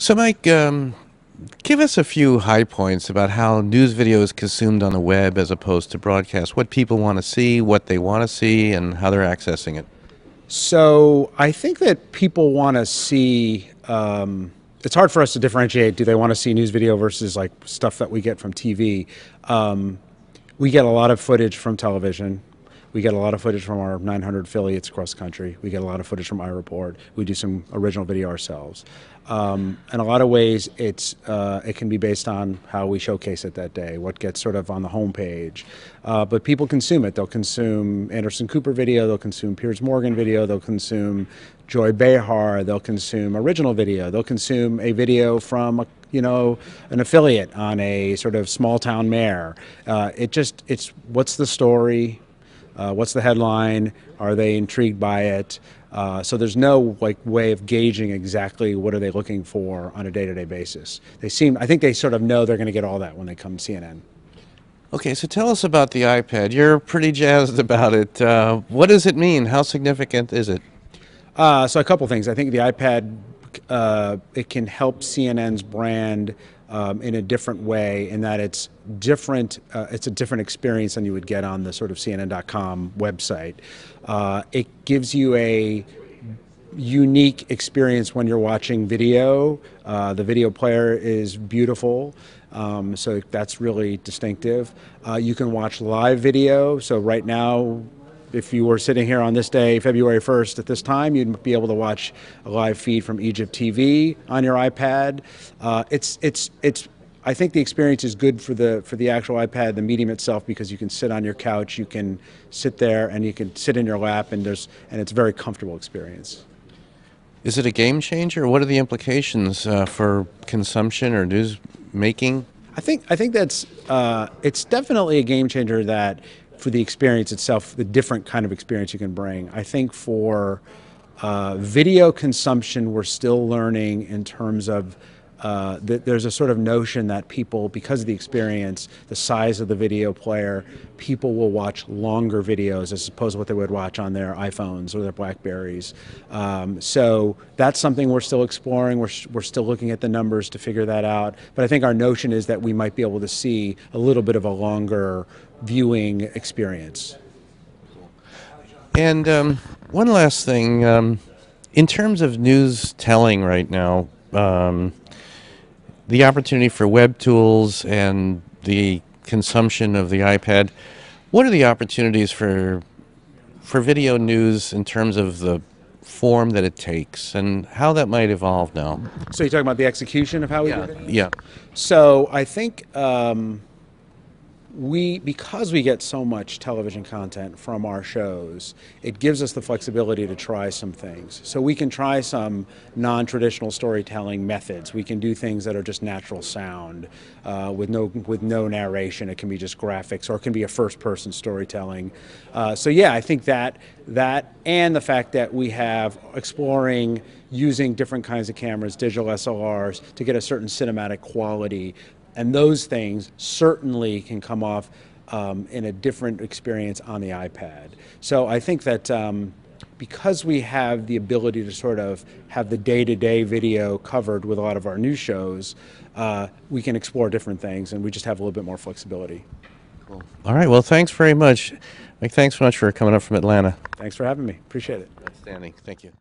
So, Mike, give us a few high points about how news video is consumed on the web as opposed to broadcast. What people want to see, what they want to see, and how they're accessing it. So I think that people want to see. It's hard for us to differentiate. Do they want to see news video versus like stuff that we get from TV? We get a lot of footage from television. We get a lot of footage from our 900 affiliates across the country. We get a lot of footage from iReport. We do some original video ourselves. In a lot of ways, it can be based on how we showcase it that day, what gets sort of on the homepage. But people consume it. They'll consume Anderson Cooper video. They'll consume Piers Morgan video. They'll consume Joy Behar. They'll consume original video. They'll consume a video from an affiliate on a sort of small town mayor. It's what's the story. What's the headline? Are they intrigued by it? So there's no way of gauging exactly what are they looking for on a day-to-day basis. I think they sort of know they're going to get all that when they come to CNN. Okay, so tell us about the iPad. You're pretty jazzed about it. What does it mean? How significant is it? So a couple things. I think the iPad, it can help CNN's brand in a different way, in that it's different. It's a different experience than you would get on the sort of CNN.com website. It gives you a unique experience when you're watching video. The video player is beautiful, so that's really distinctive. You can watch live video. So right now, if you were sitting here on this day, February 1st, at this time, you'd be able to watch a live feed from Egypt TV on your iPad. I think the experience is good for the actual iPad, the medium itself, because you can sit on your couch, you can sit there, and you can sit in your lap, and it's a very comfortable experience. Is it a game changer? What are the implications for consumption or news making? I think that's it's definitely a game changer, that for the experience itself, the different kind of experience you can bring. I think for video consumption, we're still learning in terms of there's a sort of notion that people, because of the experience, the size of the video player, people will watch longer videos as opposed to what they would watch on their iPhones or their Blackberries. So that's something we're still exploring. We're still looking at the numbers to figure that out. But I think our notion is that we might be able to see a little bit of a longer viewing experience. And one last thing, in terms of news telling right now, the opportunity for web tools and the consumption of the iPad, what are the opportunities for video news in terms of the form that it takes and how that might evolve now? So you're talking about the execution of how we do it? Yeah. So I think because we get so much television content from our shows, it gives us the flexibility to try some things. So we can try some non-traditional storytelling methods. We can do things that are just natural sound with no narration. It can be just graphics, or it can be a first-person storytelling. So yeah, I think that and the fact that we have exploring using different kinds of cameras, digital SLRs, to get a certain cinematic quality. And those things certainly can come off in a different experience on the iPad. So I think that because we have the ability to sort of have the day-to-day video covered with a lot of our news shows, we can explore different things, and we just have a little bit more flexibility. Cool. All right. Well, thanks very much. Mike, thanks so much for coming up from Atlanta. Thanks for having me. Appreciate it. Outstanding. Thank you.